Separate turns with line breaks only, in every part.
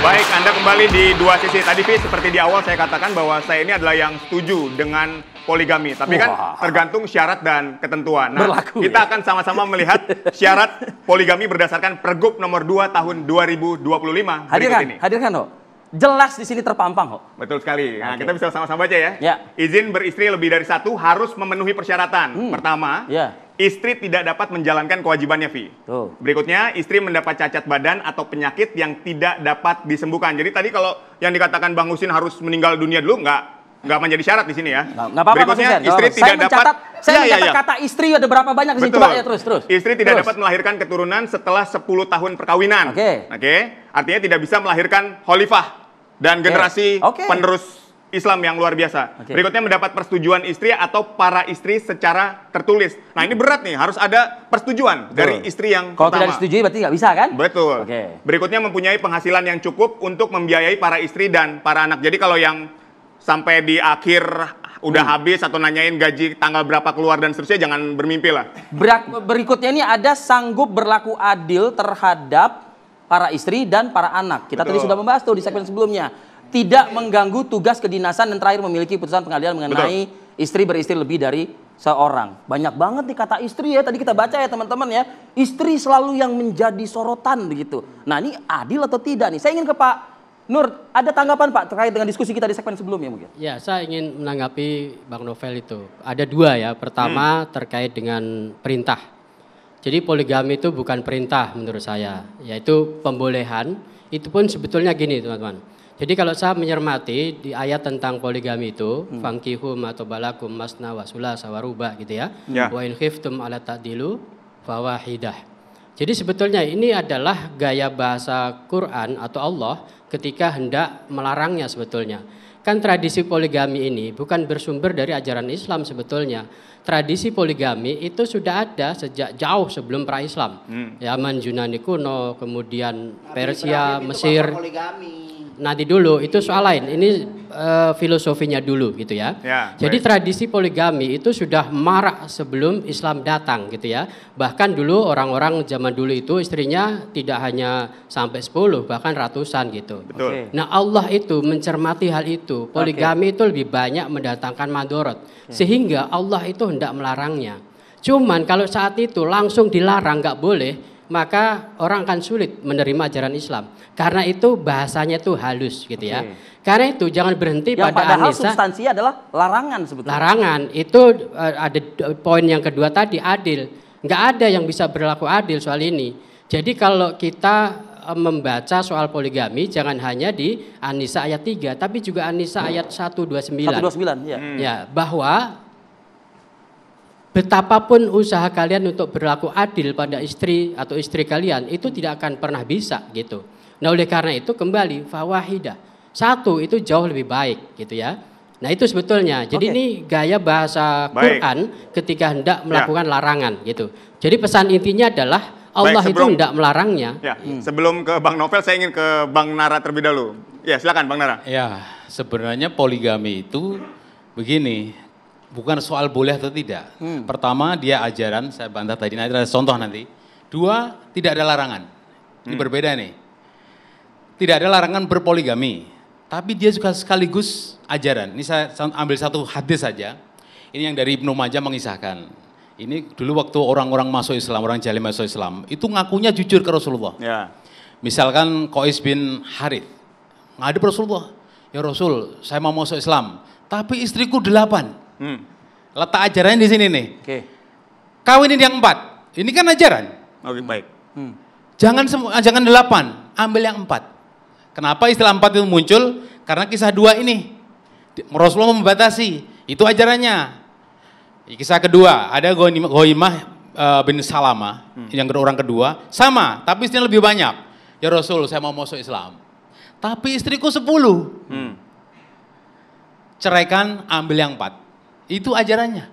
Baik, Anda kembali di dua sisi. Tadi, Vi, seperti di awal saya katakan bahwa saya ini adalah yang setuju dengan poligami. Tapi kan tergantung syarat dan ketentuan. Nah,
berlaku,
kita akan sama-sama melihat syarat poligami berdasarkan Pergub nomor 2 tahun 2025 berikut ini.
Hadirkan, Ho. Jelas di sini terpampang, Ho.
Betul sekali. Nah, kita bisa sama-sama baca ya.
Ya.
Izin beristri lebih dari satu harus memenuhi persyaratan. Pertama, istri tidak dapat menjalankan kewajibannya, Vi. Berikutnya, istri mendapat cacat badan atau penyakit yang tidak dapat disembuhkan. Jadi tadi kalau yang dikatakan Bang Husin harus meninggal dunia dulu, nggak menjadi syarat di sini ya.
Nggak apa-apa,
berikutnya,
Mas
istri tidak dapat.
Saya mencatat kata istri ada berapa banyak di sini. Coba ya terus.
Istri tidak dapat melahirkan keturunan setelah 10 tahun perkawinan. Oke. Artinya tidak bisa melahirkan khalifah dan generasi penerus Islam yang luar biasa. Berikutnya mendapat persetujuan istri atau para istri secara tertulis. Nah ini berat nih, harus ada persetujuan dari istri yang
Kalau
pertama.
tidak disetujui berarti nggak bisa kan?
Betul. Berikutnya mempunyai penghasilan yang cukup untuk membiayai para istri dan para anak. Jadi kalau yang sampai di akhir udah habis atau nanyain gaji tanggal berapa keluar dan seterusnya, jangan bermimpi lah.
Berikutnya ini ada sanggup berlaku adil terhadap para istri dan para anak. Kita tadi sudah membahas tuh di segmen sebelumnya. Tidak mengganggu tugas kedinasan dan terakhir memiliki putusan pengadilan mengenai istri beristri lebih dari seorang. Banyak banget nih kata istri ya. Tadi kita baca ya teman-teman ya. Istri selalu yang menjadi sorotan begitu. Nah ini adil atau tidak nih? Saya ingin ke Pak Nur. Ada tanggapan Pak terkait dengan diskusi kita di segmen sebelumnya mungkin?
Ya, saya ingin menanggapi Bang Novel itu. Ada dua ya. Pertama terkait dengan perintah. Jadi poligami itu bukan perintah menurut saya. Yaitu pembolehan. Itu pun sebetulnya gini teman-teman. Jadi kalau saya mencermati di ayat tentang poligami itu, fangkihum atau balakum masna wa sulasa wa ruba gitu ya. Wa in khiftum ala ta'dilu fawahidah. Jadi sebetulnya ini adalah gaya bahasa Quran atau Allah ketika hendak melarangnya sebetulnya. Kan tradisi poligami ini bukan bersumber dari ajaran Islam sebetulnya. Tradisi poligami itu sudah ada sejak jauh sebelum pra-Islam. Zaman Yunani kuno, kemudian Persia, Mesir. Nanti dulu itu soal lain. Ini filosofinya dulu gitu ya. Jadi tradisi poligami itu sudah marak sebelum Islam datang gitu ya. Bahkan dulu orang-orang zaman dulu itu istrinya tidak hanya sampai 10 bahkan ratusan gitu. Nah Allah itu mencermati hal itu. Poligami itu lebih banyak mendatangkan madorot. Sehingga Allah itu hendak melarangnya. Cuman kalau saat itu langsung dilarang nggak boleh, maka orang akan sulit menerima ajaran Islam. Karena itu bahasanya itu halus gitu ya. Karena itu jangan berhenti
yang
pada
padahal
An-Nisa.
substansinya adalah larangan sebetulnya.
Larangan itu ada poin yang kedua tadi adil. Nggak ada yang bisa berlaku adil soal ini. Jadi kalau kita membaca soal poligami jangan hanya di An-Nisa ayat 3 tapi juga An-Nisa ayat 129.
129 ya.
Ya, bahwa betapapun usaha kalian untuk berlaku adil pada istri atau istri kalian itu tidak akan pernah bisa gitu. Nah oleh karena itu kembali fawahidah. Satu itu jauh lebih baik gitu ya. Nah itu sebetulnya. Jadi ini gaya bahasa Quran ketika hendak melakukan larangan gitu. Jadi pesan intinya adalah Allah itu hendak melarangnya.
Ya, sebelum ke Bang Novel saya ingin ke Bang Nara terlebih dahulu. Ya silakan Bang Nara.
Ya sebenarnya poligami itu begini. Bukan soal boleh atau tidak. Pertama dia ajaran, saya bantah tadi, nanti ada contoh nanti. Dua, tidak ada larangan. Ini berbeda nih. Tidak ada larangan berpoligami. Tapi dia juga sekaligus ajaran. Ini saya ambil satu hadis saja. Ini yang dari Ibnu Majah mengisahkan. Ini dulu waktu orang-orang masuk Islam, orang Jalim masuk Islam. Itu ngakunya jujur ke Rasulullah. Misalkan Qais bin Harith. Ngadep Rasulullah. Ya Rasul, saya mau masuk Islam. Tapi istriku 8. Letak ajarannya di sini nih. Kawinin yang 4. Ini kan ajaran.
Baik.
Jangan 8, ambil yang 4. Kenapa istilah 4 itu muncul? Karena kisah 2 ini. Rasulullah membatasi. Itu ajarannya. Kisah kedua, ada Ghaimah bin Salamah. Yang orang kedua, sama. Tapi istrinya lebih banyak. Ya Rasul, saya mau masuk Islam. Tapi istriku 10. Ceraikan, ambil yang 4. Itu ajarannya.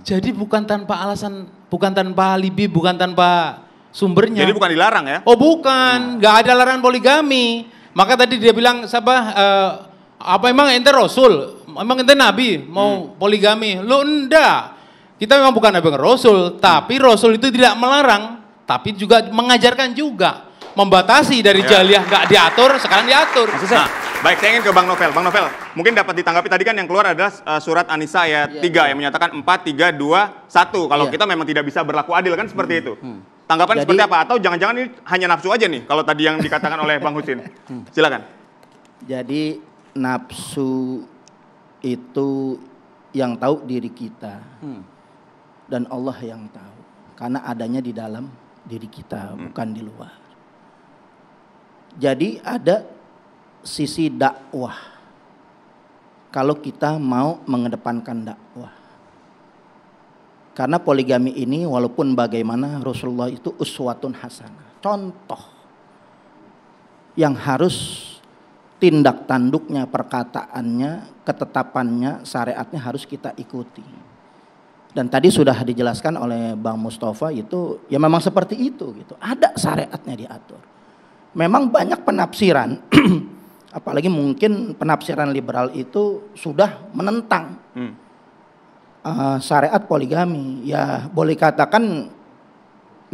Jadi bukan tanpa alasan, bukan tanpa alibi, bukan tanpa sumbernya.
Jadi bukan dilarang ya?
Oh bukan, nggak ada larangan poligami. Maka tadi dia bilang, apa emang ente Rasul? Emang ente Nabi mau poligami? Lo enggak. Kita memang bukan Nabi Rasul, tapi Rasul itu tidak melarang, tapi juga mengajarkan juga. membatasi dari jaliyah nggak diatur, sekarang diatur.
Nah, baik, saya ingin ke Bang Novel. Bang Novel, mungkin dapat ditanggapi tadi kan yang keluar adalah surat An-Nisa ayat 3 yang menyatakan 4, 3, 2, 1. Kalau kita memang tidak bisa berlaku adil kan seperti itu. Tanggapan seperti apa? Atau jangan-jangan ini hanya nafsu aja nih kalau tadi yang dikatakan oleh Bang Husin? Silakan.
Jadi nafsu itu yang tahu diri kita. Dan Allah yang tahu. Karena adanya di dalam diri kita, bukan di luar. Jadi ada sisi dakwah. Kalau kita mau mengedepankan dakwah. Karena poligami ini walaupun bagaimana Rasulullah itu uswatun hasanah. Contoh. Yang harus tindak tanduknya, perkataannya, ketetapannya, syariatnya harus kita ikuti. Dan tadi sudah dijelaskan oleh Bang Mustafa itu ya memang seperti itu gitu. Ada syariatnya diatur. Memang banyak penafsiran, apalagi mungkin penafsiran liberal itu sudah menentang syariat poligami. Ya boleh katakan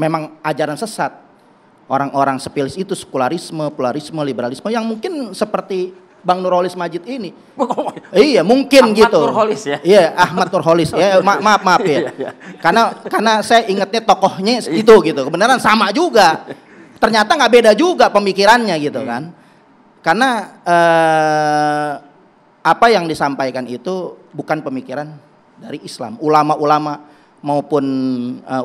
memang ajaran sesat. Orang-orang sepilis itu sekularisme, pluralisme, liberalisme yang mungkin seperti Bang Nurholis Majid ini. Iya, mungkin
Ahmad
gitu.
Nurholis ya.
Iya, Ahmad Nurholis ya. Maaf ya. Karena saya ingatnya tokohnya itu gitu. Kebenaran sama juga. Ternyata nggak beda juga pemikirannya gitu kan. Karena apa yang disampaikan itu bukan pemikiran dari Islam. Ulama-ulama maupun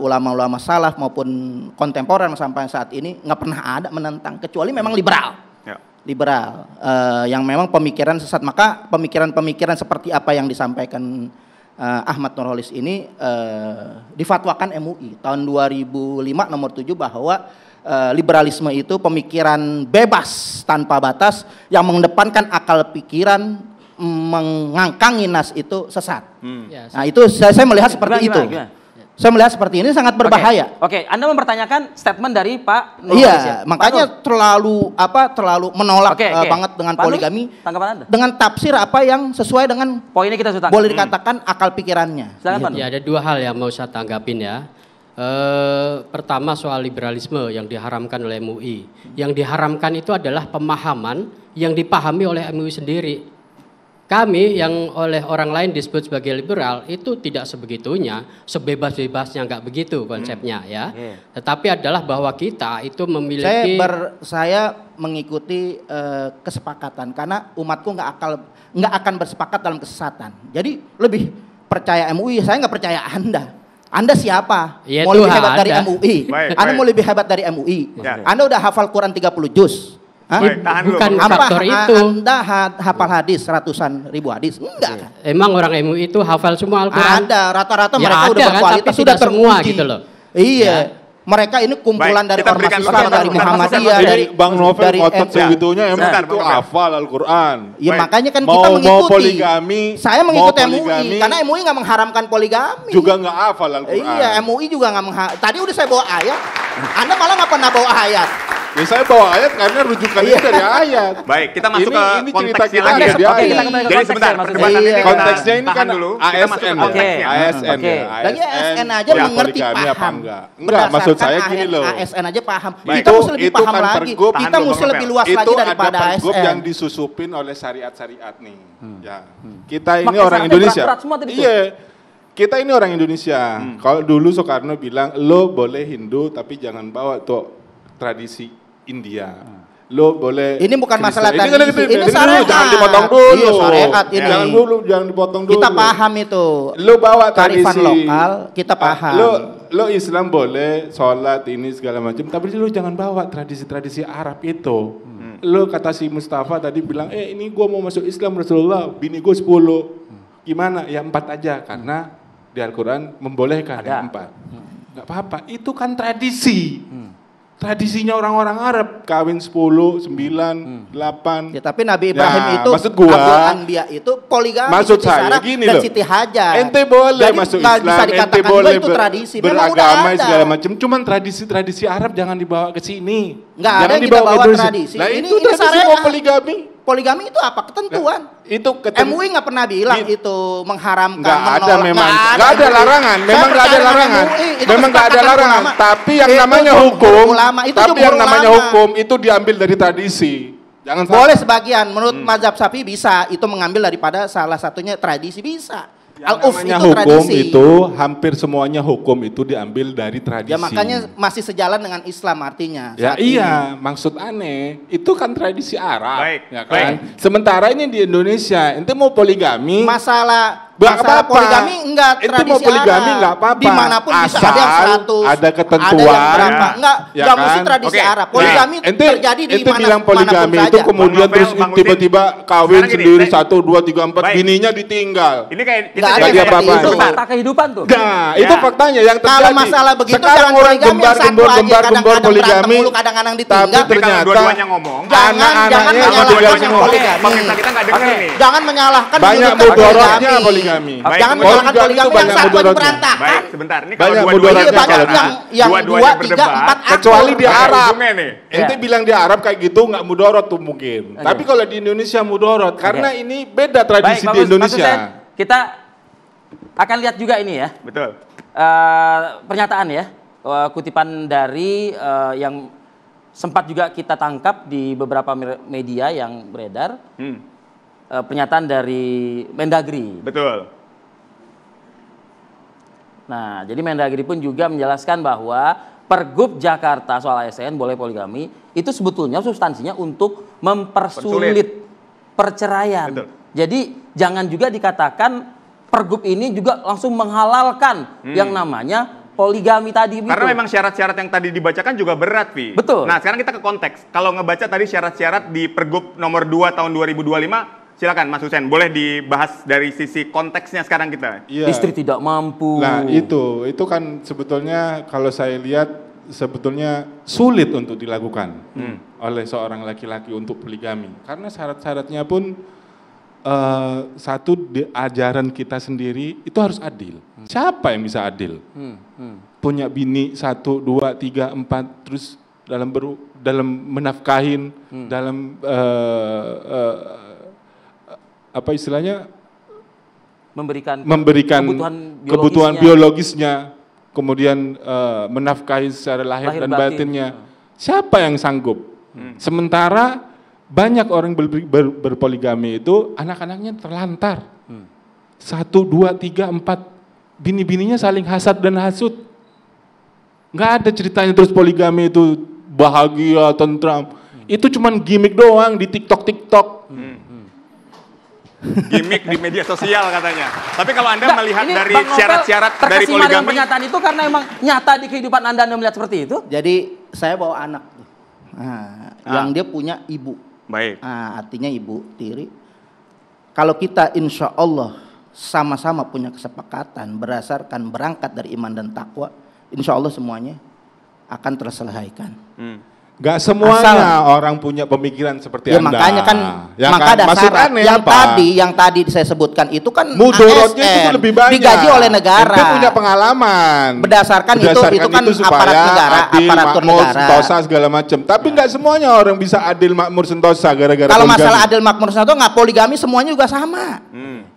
ulama-ulama salaf maupun kontemporer sampai saat ini nggak pernah ada menentang, kecuali memang liberal. Liberal yang memang pemikiran sesat. Maka pemikiran-pemikiran seperti apa yang disampaikan Ahmad Nurholis ini difatwakan MUI tahun 2005 nomor 7 bahwa liberalisme itu pemikiran bebas tanpa batas yang mengedepankan akal pikiran, mengangkangi nas itu sesat. Nah itu saya melihat seperti itu. Saya melihat seperti ini sangat berbahaya.
Oke, Anda mempertanyakan statement dari Pak Nurholis.
Iya, makanya terlalu menolak banget dengan poligami.
Tanggapan Anda?
Dengan tafsir apa yang sesuai dengan
poinnya kita sudah
boleh dikatakan akal pikirannya.
Silakan, Pak.
Ya, ada dua hal yang mau saya tanggapin ya. Pertama soal liberalisme yang diharamkan oleh MUI. Yang diharamkan itu adalah pemahaman yang dipahami oleh MUI sendiri. Kami yang oleh orang lain disebut sebagai liberal itu tidak sebegitunya, sebebas-bebasnya nggak begitu konsepnya ya. Tetapi adalah bahwa kita itu memiliki.
Saya mengikuti kesepakatan karena umatku nggak akan bersepakat dalam kesesatan. Jadi lebih percaya MUI, saya nggak percaya Anda. Anda siapa?
Ya,
mau lebih hebat dari MUI? Anda mau lebih hebat dari MUI? Anda udah hafal Quran 30 juz?
Bukan faktor itu.
Anda hafal hadis ratusan ribu hadis? Enggak.
Emang orang MUI itu hafal semua Al-Quran?
Ada, rata-rata
ya
mereka
ada,
udah berkualitas, sudah
semua
teruji
gitu loh.
Iya. Mereka ini kumpulan dari ormas Islam, dari Muhammadiyah, dari
Bang Novel
dari
ngotot segitunya emang itu hafal Al-Quran.
Ya makanya kan kita mengikuti.
Mau poligami,
saya mengikuti MUI karena MUI nggak mengharamkan poligami.
Juga nggak hafal Al-Quran.
Iya, MUI juga nggak mengharamkan. Tadi udah saya bawa ayat. Anda malah nggak pernah bawa ayat.
Ya saya bawa ayat karena rujukannya dari ayat.
Baik, kita masuk ke konteksnya
lagi.
Oke, kita kembali ke sebentar. Perdebatan ini
konteksnya ini kan
dulu.
ASN. ASN.
Lagi ASN aja mengerti paham.
Enggak, maksud saya gini loh.
ASN aja paham. Kita mesti lebih paham lagi. Kita mesti lebih luas lagi daripada ASN.
Itu ada yang disusupin oleh syariat-syariat nih. Ya. Kita ini orang Indonesia. Iya. Kita ini orang Indonesia. Kalau dulu Soekarno bilang, lo boleh Hindu tapi jangan bawa tuh tradisi India. Lo boleh.
Ini bukan masalah
tradisi.
Ini syariat.
Jangan dipotong dulu.
Iya, syariat ini.
Jangan dipotong dulu.
Kita paham itu.
Lo bawa
kearifan
tradisi
lokal, kita paham.
Lo Islam boleh sholat ini segala macam, tapi lo jangan bawa tradisi-tradisi Arab itu. Lo kata si Mustafa tadi bilang, ini gue mau masuk Islam Rasulullah, bini gue 10. Gimana? Ya 4 aja, karena di Al-Quran membolehkan yang 4. Gak apa-apa, itu kan tradisi. Tradisinya orang-orang Arab, kawin 10, 9, 8.
Ya, tapi Nabi Ibrahim itu,
maksud gua,
Abdul Anbiya itu poligami.
Maksud saya gini
dan
loh.
Siti Hajar.
Ente boleh
jadi,
masuk Islam,
bisa
ente boleh
itu tradisi.
beragama segala macam. Cuman tradisi-tradisi Arab jangan dibawa ke sini.
Enggak ada yang kita bawa tradisi.
Nah,
ini
tradisi
syariat.
mau poligami.
Poligami itu apa? Ketentuan.
Itu
MUI nggak pernah bilang itu mengharamkan,
nggak ada memang,
nggak
ada larangan, memang nggak ada larangan, memang nggak ada larangan. Tapi yang namanya hukum, tapi yang namanya hukum itu diambil dari tradisi. Jangan
boleh sebagian, menurut mazhab Syafi'i bisa itu mengambil daripada salah satunya tradisi bisa.
Namanya
itu
hukum
tradisi.
itu hampir semuanya hukum itu diambil dari tradisi.
Ya makanya masih sejalan dengan Islam artinya.
Ya iya, maksud aneh itu kan tradisi Arab,
Baik,
ya kan. Sementara ini di Indonesia, ente mau poligami?
Masalah
apa-apa.
poligami enggak
Itu
tradisi
mau poligami
Arab.
enggak apa-apa.
Dimanapun bisa ada yang 100,
ada ketentuan.
ada yang berapa. Enggak,
Ya
enggak
kan?
mesti tradisi
Oke.
Arab. Poligami
ente,
terjadi di
ente
mana
bilang poligami itu
saja.
kemudian
Bang Novel,
terus
Bang Udin.
tiba-tiba kawin
Sekarang gini,
sendiri
saya-
1, 2, 3, 4
Baik.
bininya ditinggal.
Ini kayak kita
Nggak ada
jadi
seperti
apa-apa.
itu.
Itu fakta kehidupan tuh.
Nah,
Ya.
itu faktanya yang terjadi.
Kalau masalah begitu
sekarang
jangan
orang
poligami yang satu
gembar-gembor
aja,
gembar-gembor
kadang-kadang
poligami,
berantem mulu, kadang-kadang ditinggal.
tapi
Jadi kalau
ternyata
dua-duanya ngomong,
Jangan
anak-anaknya
menyalahkan
poligami
yang
semua.
poligami.
pemirsa kita nggak dengar nih.
Jangan menyalahkan
Banyak
menunjukkan
mudorotnya poligami.
Baik,
Jangan
kemudian-
menyalahkan
Poligami
poligami
itu
yang
banyak
satu aja
mudaratnya.
berantakan.
Baik, sebentar. Ini kalau
Banyak
dua-duanya
mudaratnya
Iya banyak
kalau
yang
dua-duanya
2, 3, 4
kecuali di
Nggak ada
Arab.
ujungnya nih.
Ente bilang di Arab kayak gitu nggak mudorot tuh mungkin. Tapi kalau di Indonesia mudorot karena ini beda tradisi
Baik,
di
bagus.
Indonesia.
Maksud saya, kita akan lihat juga ini ya.
Betul.
Pernyataan ya, kutipan dari yang sempat juga kita tangkap di beberapa media yang beredar, pernyataan dari Mendagri.
Betul.
Nah, jadi Mendagri pun juga menjelaskan bahwa Pergub Jakarta soal ASN boleh poligami itu sebetulnya substansinya untuk mempersulit perceraian.
Betul.
Jadi jangan juga dikatakan Pergub ini juga langsung menghalalkan yang namanya poligami tadi.
Karena memang syarat-syarat yang tadi dibacakan juga berat, Vi.
Betul.
Nah, sekarang kita ke konteks. Kalau ngebaca tadi syarat-syarat di Pergub nomor 2 tahun 2025, silakan Mas Hussein, boleh dibahas dari sisi konteksnya sekarang kita.
Iya.
Istri tidak mampu.
Nah itu kan sebetulnya kalau saya lihat sebetulnya sulit untuk dilakukan oleh seorang laki-laki untuk poligami. Karena syarat-syaratnya pun satu di ajaran kita sendiri itu harus adil. Siapa yang bisa adil? Punya bini 1, 2, 3, 4 terus dalam menafkahin, dalam apa istilahnya memberikan kebutuhan biologisnya, kemudian menafkahi secara lahir dan batinnya. Siapa yang sanggup? Sementara banyak orang berpoligami itu anak-anaknya terlantar. 1, 2, 3, 4 bini-bininya saling hasad dan hasut. Nggak ada ceritanya terus poligami itu bahagia, tentram. Itu cuman gimmick doang di TikTok.
Gimik di media sosial katanya. Tapi kalau Anda melihat
ini
dari
Bang Novel
syarat-syarat dari
terkesima dengan
poligami,
pernyataan itu karena emang nyata di kehidupan Anda melihat seperti itu?
Jadi saya bawa anak, yang dia punya ibu.
baik.
Artinya ibu tiri. Kalau kita insya Allah sama-sama punya kesepakatan berdasarkan berangkat dari iman dan takwa, insya Allah semuanya akan terselesaikan.
Gak semuanya orang punya pemikiran seperti
Ya
Anda.
makanya kan,
Ya
maka
kan? Maksud
dasar
aneh
yang
apa?
tadi saya sebutkan itu kan
Mudorotnya itu
ASN,
lebih banyak.
digaji oleh negara.
Ente punya pengalaman.
Berdasarkan itu kan
supaya
aparat negara,
adil,
aparatur
makmur,
negara.
sentosa segala macam. Tapi nggak semuanya orang bisa adil, makmur, sentosa gara-gara
Kalau
poligami.
masalah adil makmur sentosa nggak poligami semuanya juga sama.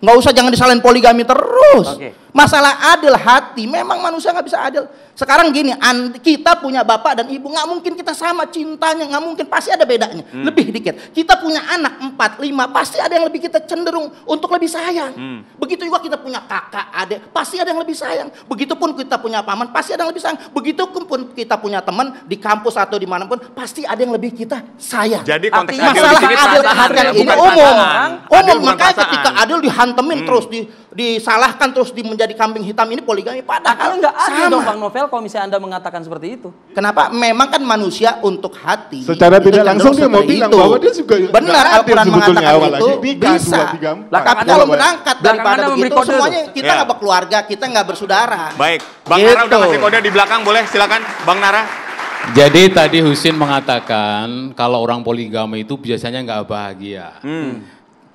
Nggak usah jangan disalahin poligami terus.
Oke.
Masalah adil hati, memang manusia nggak bisa adil. Sekarang gini, kita punya bapak dan ibu, nggak mungkin kita sama cintanya, nggak mungkin, pasti ada bedanya, lebih dikit. Kita punya anak 4, 5, pasti ada yang lebih kita cenderung untuk lebih sayang. Begitu juga kita punya kakak, adik, pasti ada yang lebih sayang. Begitupun kita punya paman, pasti ada yang lebih sayang. Begitupun kita punya teman di kampus atau dimanapun, pasti ada yang lebih kita sayang.
Jadi konteks
Artinya
adil di
Masalah
sini
adil
perasaan
hati
ya,
ini
bukan
umum,
perasaan. Adil bukan
makanya
perasaan.
ketika adil dihantemin terus, disalahkan terus, menjadi kambing hitam ini poligami.
Kalau
Padahal
nggak adil
sama.
dong Bang Novel kalau misalnya Anda mengatakan seperti itu.
Kenapa? Memang kan manusia untuk hati.
Secara
itu
tidak langsung dia mau
seperti
bilang
itu.
bahwa dia juga
benar
nggak adil
Al-Quran
sebetulnya
mengatakan
awal
itu
lagi. Nikah,
bisa.
2, 3, 4.
Tapi kalau berangkat
Belakang
daripada
Anda memberi
begitu
kode
semuanya
tuh.
kita
Ya.
nggak berkeluarga, kita nggak bersaudara.
Baik, Bang Nara udah
Gitu.
ngasih kode di belakang, boleh silakan Bang Nara.
Jadi tadi Husin mengatakan kalau orang poligami itu biasanya nggak bahagia.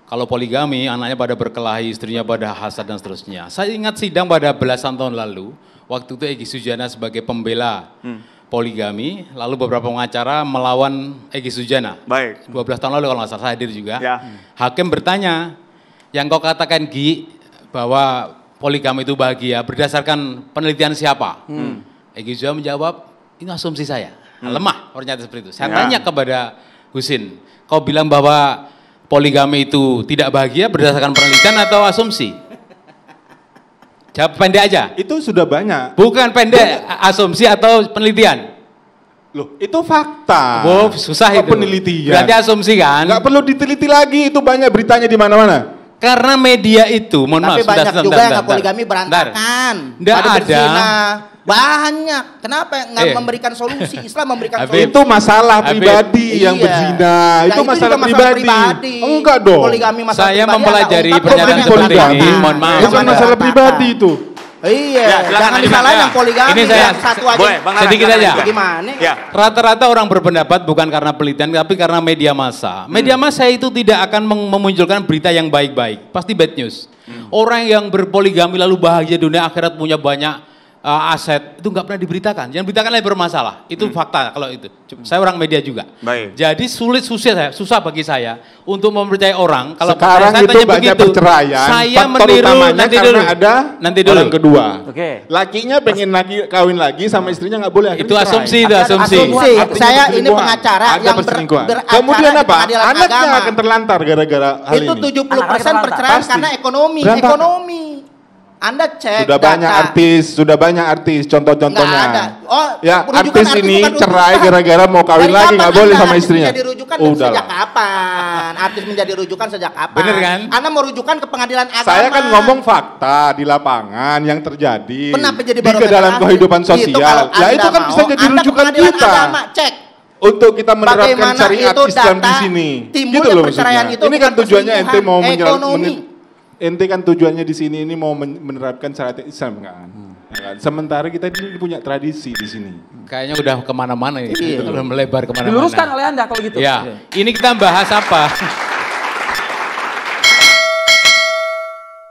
Kalau poligami anaknya pada berkelahi, istrinya pada hasad dan seterusnya. Saya ingat sidang pada belasan tahun lalu, waktu itu Egy Sujana sebagai pembela poligami, lalu beberapa pengacara melawan Egy Sujana.
Baik.
12 tahun lalu kalau nggak salah, saya hadir juga.
Ya.
Hakim bertanya, yang kau katakan Gi, bahwa poligami itu bahagia, berdasarkan penelitian siapa? Egy Sujana menjawab, ini asumsi saya. Lemah ternyata seperti itu. Saya tanya kepada Husin, kau bilang bahwa poligami itu tidak bahagia berdasarkan penelitian atau asumsi? Jawab pendek aja.
Itu sudah banyak.
Bukan pendek, asumsi atau penelitian?
Loh, itu fakta.
Oh, susah itu.
Penelitian.
Berarti asumsi kan?
Nggak perlu diteliti lagi, itu banyak beritanya di mana-mana.
Karena media itu, mohon maaf.
Tapi banyak juga yang poligami berantakan.
Nggak ada.
Berzina. Banyak. Kenapa nggak memberikan solusi? Islam memberikan solusi.
Itu masalah pribadi yang berzina. Itu masalah pribadi. Enggak dong.
Poligami masalah
saya
pribadi.
mempelajari pernyataan seperti ini. Mohon maaf.
Bukan masalah pribadi itu.
Iya,
Ya,
jangan disalahin yang poligami.
Ini saya
satu aja.
boleh, Bang Nara,
sedikit aja.
Gimana?
Ya.
Rata-rata orang berpendapat bukan karena penelitian, tapi karena media massa. Media massa itu tidak akan memunculkan berita yang baik-baik. Pasti bad news. Orang yang berpoligami lalu bahagia dunia akhirat punya banyak aset, itu nggak pernah diberitakan. Yang diberitakan lebih bermasalah. Itu fakta kalau itu. Saya orang media juga.
Baik.
Jadi susah bagi saya untuk mempercayai orang. Kalau
sekarang
saya
itu
tanya
banyak
begitu,
perceraian.
saya
Faktor
meniru
utamanya
nanti
karena
dulu.
ada
Nanti dulu.
orang kedua.
Oke.
Lakinya pengen lagi kawin lagi sama istrinya nggak boleh.
Itu
akhirnya
asumsi,
cerai.
itu asumsi.
Artinya
Saya ini
perselingkuhan.
pengacara
Ada
yang
perselingkuhan.
beracara
Kemudian
di
apa?
pengadilan
Anaknya
agama.
akan terlantar gara-gara hal
Itu
ini.
70% perceraian
Pasti.
karena ekonomi.
Berantakan.
Ekonomi. Anda cek
Sudah banyak artis, contoh-contohnya.
Nggak ada. Oh,
ya,
rujukan
artis ini
bukan
cerai
rujukan.
gara-gara mau kawin
Dari
lagi,
kapan
nggak boleh
Anda
sama
artis
istrinya.
menjadi rujukan
Udah
sejak
lah.
kapan? Artis menjadi rujukan sejak kapan?
Bener kan?
Anda mau rujukan ke pengadilan agama.
Saya kan ngomong fakta di lapangan yang terjadi
Kenapa jadi
di
barometer
dalam
akhir?
kehidupan
Itu
sosial.
kalau
Ya itu
Anda
kan
mau,
bisa jadi
Anda ke
rujukan
pengadilan
kita.
agama, cek.
Untuk kita menerapkan
Bagaimana
syariat
itu
Islam di
data
sini.
timbulnya
Gitu loh
perceraian
maksudnya.
itu
Ini kan
bukan
tujuannya ente mau
perselingkuhan, ekonomi.
ente kan tujuannya di sini ini mau menerapkan syariat Islam kan. Ya kan? Sementara kita ini punya tradisi di sini.
Kayaknya udah kemana-mana ya, udah melebar kemana-mana.
Diluruskan oleh Anda kalau gitu.
Ya, ini kita bahas apa?